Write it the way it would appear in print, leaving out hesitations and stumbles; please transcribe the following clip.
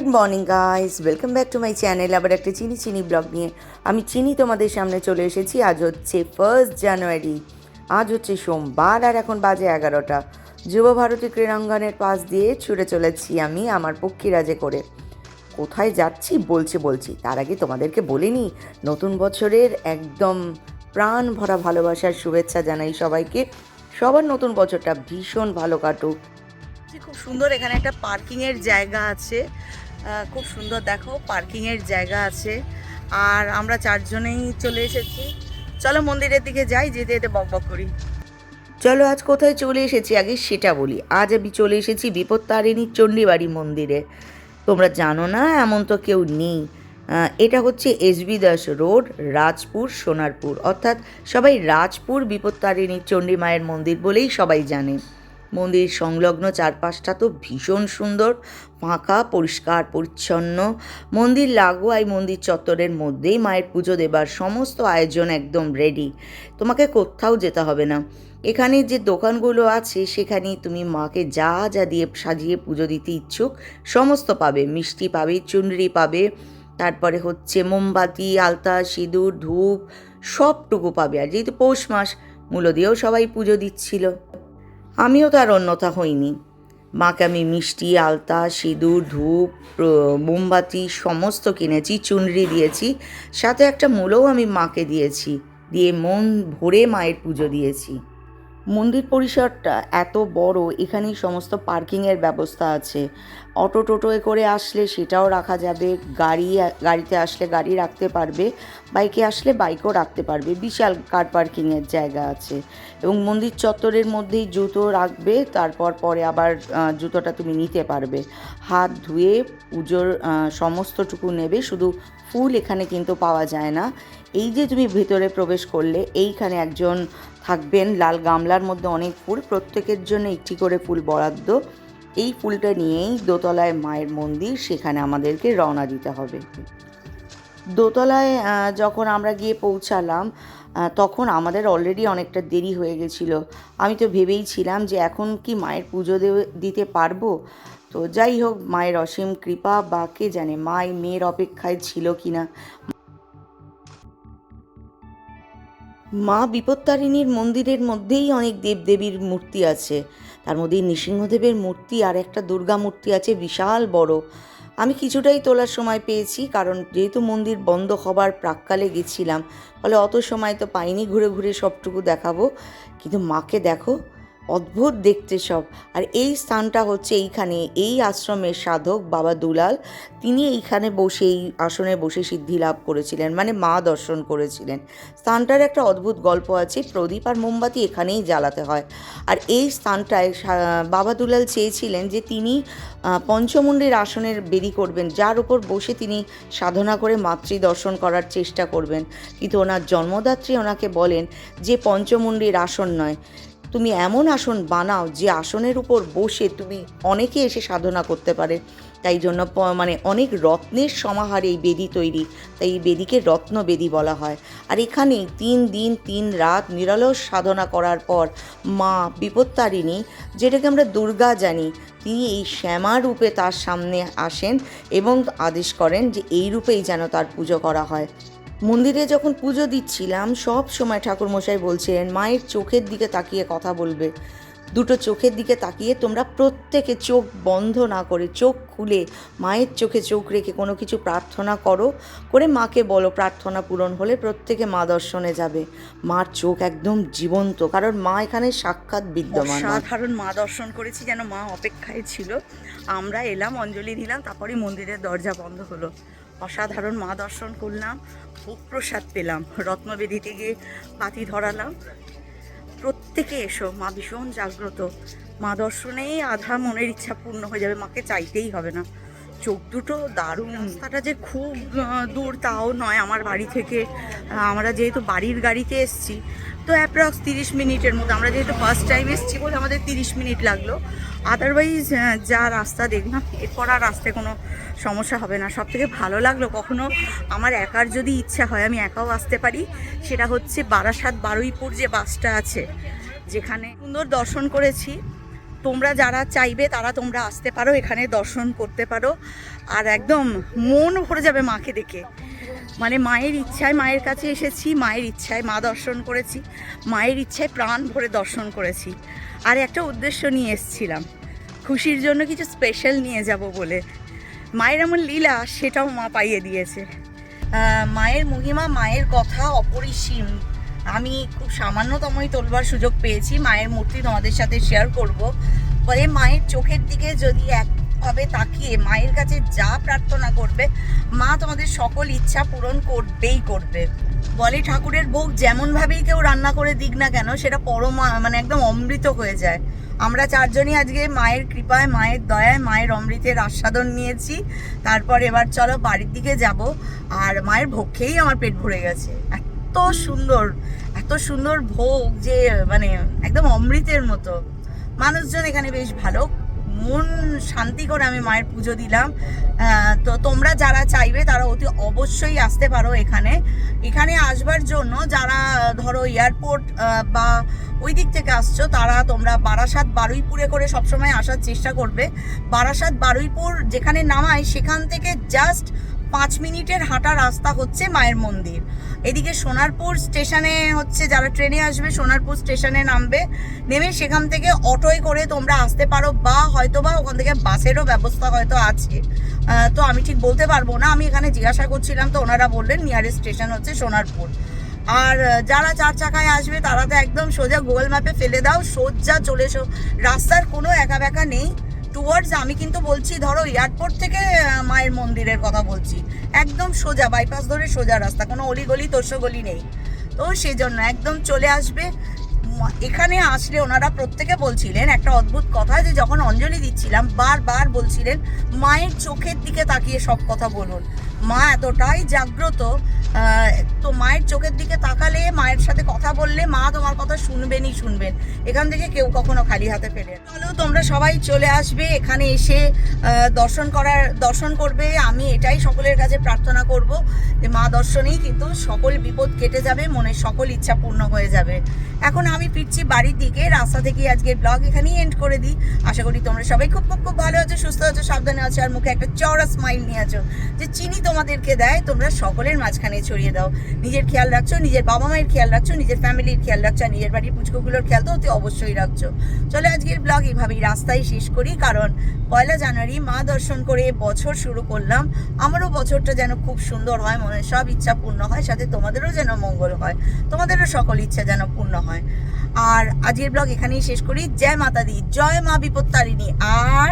Good morning guys, welcome back to my channel. আবার একটা চিনি ব্লগ নিয়ে আমি তোমাদের সামনে চলে এসেছি। আজ হচ্ছে 1 জানুয়ারি, আজ হচ্ছে সোমবার, আর এখন বাজে 11টা। যুব ভারতী ক্রীড়াঙ্গনের পাশ দিয়ে ছুটে চলেছি আমি আমার পক্ষীরাজে করে। কোথায় যাচ্ছি বলছি, তার আগে তোমাদেরকে বলিনি, নতুন বছরের একদম প্রাণ ভরা ভালোবাসার শুভেচ্ছা জানাই সবাইকে। সবার নতুন বছরটা ভীষণ ভালো কাটুক। খুব সুন্দর এখানে একটা পার্কিংয়ের জায়গা আছে, খুব সুন্দর দেখো পার্কিংয়ের জায়গা আছে। আর আমরা চারজনেই চলে এসেছি। চলো মন্দিরের দিকে যাই, যেতে যেতে বকবক করি। চলো আজ কোথায় চলে এসেছি আগে সেটা বলি। আজ আমি চলে এসেছি বিপত্তারিণী চণ্ডীবাড়ি মন্দিরে। তোমরা জানো না এমন তো কেউ নেই। এটা হচ্ছে এসবি দাস রোড, রাজপুর, সোনারপুর, অর্থাৎ সবাই রাজপুর বিপত্তারিণী চণ্ডী মায়ের মন্দির বলেই সবাই জানে। মন্দির সংলগ্ন চারপাশটা তো ভীষণ সুন্দর, ফাঁকা, পরিষ্কার পরিচ্ছন্ন। মন্দির লাগোয়া এই মন্দির চত্বরের মধ্যেই মায়ের পুজো দেবার সমস্ত আয়োজন একদম রেডি। তোমাকে কোথাও যেতে হবে না। এখানে যে দোকানগুলো আছে সেখানে তুমি মাকে যা যা দিয়ে সাজিয়ে পুজো দিতে ইচ্ছুক সমস্ত পাবে। মিষ্টি পাবে, চুনরি পাবে, তারপরে হচ্ছে মোমবাতি, আলতা, সিঁদুর, ধূপ সবটুকু পাবে। আর যেহেতু পৌষ মাস, মূল্য দিয়েও সবাই পুজো দিচ্ছিল, আমিও তার অন্যথা হইনি। মাকে আমি মিষ্টি, আলতা, সিঁদুর, ধূপ, মোমবাতি সমস্ত কিনেছি, চুনরি দিয়েছি, সাথে একটা মূলও আমি মাকে দিয়েছি, দিয়ে মন ভরে মায়ের পুজো দিয়েছি। মন্দির পরিসরটা এত বড়, এখানেই সমস্ত পার্কিংয়ের ব্যবস্থা আছে। অটো টোটোয় করে আসলে সেটাও রাখা যাবে, গাড়িতে আসলে গাড়ি রাখতে পারবে, বাইকে আসলে বাইকও রাখতে পারবে। বিশাল কার পার্কিংয়ের জায়গা আছে। এবং মন্দির চত্বরের মধ্যেই জুতো রাখবে, তারপর পরে আবার জুতোটা তুমি নিতে পারবে। হাত ধুয়ে পুজোর সমস্তটুকু নেবে, শুধু ফুল এখানে কিন্তু পাওয়া যায় না। এই যে তুমি ভেতরে প্রবেশ করলে, এইখানে একজন থাকবেন, লাল গামলার মধ্যে অনেক ফুল, প্রত্যেকের জন্য একটি করে ফুল বরাদ্দ। এই ফুলটা নিয়েই দোতলায় মায়ের মন্দির, সেখানে আমাদেরকে রওনা দিতে হবে। দোতলায় যখন আমরা গিয়ে পৌঁছালাম তখন আমাদের অলরেডি অনেকটা দেরি হয়ে গেছিলো। আমি তো ভেবেই ছিলাম যে এখন কি মায়ের পুজো দিতে পারবো। তো যাই হোক, মায়ের অসীম কৃপা, বা কে জানে মা এই মেয়ের অপেক্ষায় ছিল কি না। মা বিপত্তারিণীর মন্দিরের মধ্যেই অনেক দেবদেবীর মূর্তি আছে। তার মধ্যে নৃসিংহদেবের মূর্তি আর একটা দুর্গা মূর্তি আছে, বিশাল বড়। আমি কিছুটাই তোলার সময় পেয়েছি, কারণ যেহেতু মন্দির বন্ধ হবার প্রাক্কালে গেছিলাম, ফলে অত সময় তো পাইনি ঘুরে ঘুরে সবটুকু দেখাবো। কিন্তু মাকে দেখো, অদ্ভুত দেখতে সব। আর এই স্থানটা হচ্ছে এইখানে, এই আশ্রমের সাধক বাবা দুলাল, তিনি এইখানে বসে, এই আসনে বসে সিদ্ধি লাভ করেছিলেন, মানে মা দর্শন করেছিলেন। স্থানটার একটা অদ্ভুত গল্প আছে। প্রদীপ আর মোমবাতি এখানেই জ্বালাতে হয়। আর এই স্থানটায় বাবা দুলাল চেয়েছিলেন যে তিনি পঞ্চমুণ্ডীর আসনের বেদি করবেন, যার উপর বসে তিনি সাধনা করে মাতৃ দর্শন করার চেষ্টা করবেন। কিন্তু ওনার জন্মদাত্রী ওনাকে বলেন যে পঞ্চমুণ্ডীর আসন নয়, তুমি এমন আসন বানাও যে আসনের উপর বসে তুমি অনেকে এসে সাধনা করতে পারে। তাই জন্য মানে অনেক রত্নের সমাহার এই বেদি তৈরি, তাই এই বেদিকে রত্ন বেদি বলা হয়। আর এখানে 3 দিন 3 রাত নিরলস সাধনা করার পর মা বিপত্তারিণী, যেটাকে আমরা দুর্গা জানি, তিনি এই শ্যামা রূপে তার সামনে আসেন এবং আদেশ করেন যে এই রূপেই যেন তার পুজো করা হয়। মন্দিরে যখন পুজো দিচ্ছিলাম সব সময় ঠাকুরমশাই বলছিলেন মায়ের চোখের দিকে তাকিয়ে কথা বলবে। দুটো চোখের দিকে তাকিয়ে তোমরা প্রত্যেকে চোখ বন্ধ না করে, চোখ খুলে মায়ের চোখে চোখ রেখে কোনো কিছু প্রার্থনা করো, করে মাকে বলো প্রার্থনা পূরণ হলে প্রত্যেকে মা দর্শনে যাবে। মার চোখ একদম জীবন্ত, কারণ মা এখানে সাক্ষাৎ বিদ্যমান। সাধারণ মা দর্শন করেছি, যেন মা অপেক্ষায় ছিল। আমরা এলাম, অঞ্জলি দিলাম, তারপরে মন্দিরের দরজা বন্ধ হলো। অসাধারণ মা দর্শন করলাম, ভোগ প্রসাদ পেলাম, রত্নবেদিতে গিয়ে পাতি ধরালাম। প্রত্যেকে এসো, মা ভীষণ জাগ্রত। মা দর্শনেই আধা মনের ইচ্ছা পূর্ণ হয়ে যাবে, মাকে চাইতেই হবে না। চোখ দুটো দারুণ। রাস্তাটা যে খুব দূর তাও নয় আমার বাড়ি থেকে। আমরা যেহেতু বাড়ির গাড়িতে এসছি, তো অ্যাপ্রক্স 30 মিনিটের মতো। আমরা যেহেতু ফার্স্ট টাইম এসছি বলে আমাদের 30 মিনিট লাগলো। আদারওয়াইজ যা রাস্তা দেখলাম, এরপর আর রাস্তায় কোনো সমস্যা হবে না। সবথেকে ভালো লাগলো, কখনো আমার একার যদি ইচ্ছা হয় আমি একাও আসতে পারি। সেটা হচ্ছে বারাসাত বারুইপুর যে বাসটা আছে, যেখানে সুন্দর দর্শন করেছি। তোমরা যারা চাইবে তারা তোমরা আসতে পারো, এখানে দর্শন করতে পারো, আর একদম মন ভরে যাবে মাকে দেখে। মানে মায়ের ইচ্ছায় মায়ের কাছে এসেছি, মায়ের ইচ্ছায় মা দর্শন করেছি, মায়ের ইচ্ছায় প্রাণ ভরে দর্শন করেছি। আর একটা উদ্দেশ্য নিয়ে এসেছিলাম, খুশির জন্য কিছু স্পেশাল নিয়ে যাব বলে। মায়ের এমন লীলা, সেটাও মা পাইয়ে দিয়েছে। মায়ের মহিমা, মায়ের কথা অপরিসীম। আমি খুব সামান্যতমই তোলবার সুযোগ পেয়েছি। মায়ের মূর্তি তোমাদের সাথে শেয়ার করব। বলে মায়ের চোখের দিকে যদি একভাবে তাকিয়ে মায়ের কাছে যা প্রার্থনা করবে, মা তোমাদের সকল ইচ্ছা পূরণ করবেই করবে। বলে ঠাকুরের ভোগ যেমনভাবেই কেউ রান্না করে দিক না কেন, সেটা মানে একদম অমৃত হয়ে যায়। আমরা চারজনই আজকে মায়ের কৃপায়, মায়ের দয়ায়, মায়ের অমৃতের আস্বাদন নিয়েছি। তারপর এবার চলো বাড়ির দিকে যাব। আর মায়ের ভোগ খেয়েই আমার পেট ভরে গেছে। এত সুন্দর, এত সুন্দর ভোগ যে মানে একদম অমৃতের মতো। মানুষজন এখানে বেশ ভালো, মন শান্তি করে আমি মায়ের পুজো দিলাম। তো তোমরা যারা চাইবে তারা অতি অবশ্যই আসতে পারো এখানে। এখানে আসবার জন্য যারা ধরো এয়ারপোর্ট বা ওই দিক থেকে আসছো, তারা তোমরা বারাসাত বারুইপুরে করে সবসময় আসার চেষ্টা করবে। বারাসাত বারুইপুর যেখানে নামায়, সেখান থেকে জাস্ট 5 মিনিটের হাঁটা রাস্তা হচ্ছে মায়ের মন্দির। এদিকে সোনারপুর স্টেশনে হচ্ছে, যারা ট্রেনে আসবে সোনারপুর স্টেশনে নামবে, নেমে সেখান থেকে অটোয় করে তোমরা আসতে পারো, বা হয়তো বা ওখান থেকে বাসেরও ব্যবস্থা হয়তো আছে। তো আমি ঠিক বলতে পারবো না, আমি এখানে জিজ্ঞাসা করছিলাম, তো ওনারা বললেন নিয়ারেস্ট স্টেশন হচ্ছে সোনারপুর। আর যারা 4 চাকায় আসবে তারা তো একদম সোজা গুগল ম্যাপে ফেলে দাও, সোজা চলে এসো। রাস্তার কোনো একা বেঁকা নেই। টুয়ার্ডস, আমি কিন্তু বলছি ধরো এয়ারপোর্ট থেকে মায়ের মন্দিরের কথা বলছি, একদম সোজা বাইপাস ধরে সোজা রাস্তা, কোনো অলিগলি তোষগলি নেই। তো সেই জন্য একদম চলে আসবে। এখানে আসলে ওনারা প্রত্যেকে বলছিলেন একটা অদ্ভুত কথা, যে যখন অঞ্জলি দিচ্ছিলাম বারবার বলছিলেন মায়ের চোখের দিকে তাকিয়ে সব কথা বলুন। মা এতটাই জাগ্রত, তো মায়ের চোখের দিকে তাকালে, মায়ের সাথে কথা বললে মা তোমার কথা শুনবেনই শুনবেন। এখান থেকে কেউ কখনো খালি হাতে ফেরে। তাহলেও তোমরা সবাই চলে আসবে এখানে, এসে দর্শন করবে। আমি এটাই সকলের কাছে প্রার্থনা করব যে মা দর্শনেই কিন্তু সকল বিপদ কেটে যাবে, মনের সকল ইচ্ছা পূর্ণ হয়ে যাবে। এখন আমি ফিরছি বাড়ির দিকে। রাস্তা থেকে আজকের ব্লগ এখানেই এন্ড করে দিই। আশা করি তোমরা সবাই খুব খুব খুব ভালো আছো, সুস্থ আছো, সাবধানে আছো, আর মুখে একটা চওড়া স্মাইল নিয়ে আছো। যে চিনি তোমাদেরকে দেয়, তোমরা সকলের মাঝখানে ছড়িয়ে দাও। নিজের খেয়াল রাখছো, নিজের বাবা মায়ের খেয়াল রাখছো, নিজের ফ্যামিলির খেয়াল রাখছো, আর নিজের বাড়ির পুচকোগুলোর খেয়াল তো অতি অবশ্যই রাখছো। চলো আজকের ব্লগ এইভাবেই রাস্তায় শেষ করি, কারণ 1 জানুয়ারি মা দর্শন করে বছর শুরু করলাম। আমারও বছরটা যেন খুব সুন্দর হয়, মনের সব ইচ্ছা পূর্ণ হয়, সাথে তোমাদেরও যেন মঙ্গল হয়, তোমাদেরও সকল ইচ্ছা যেন পূর্ণ হয়। আর আজকের ব্লগ এখানেই শেষ করি। জয় মাতা দি, জয় মা বিপত্তারিণী। আর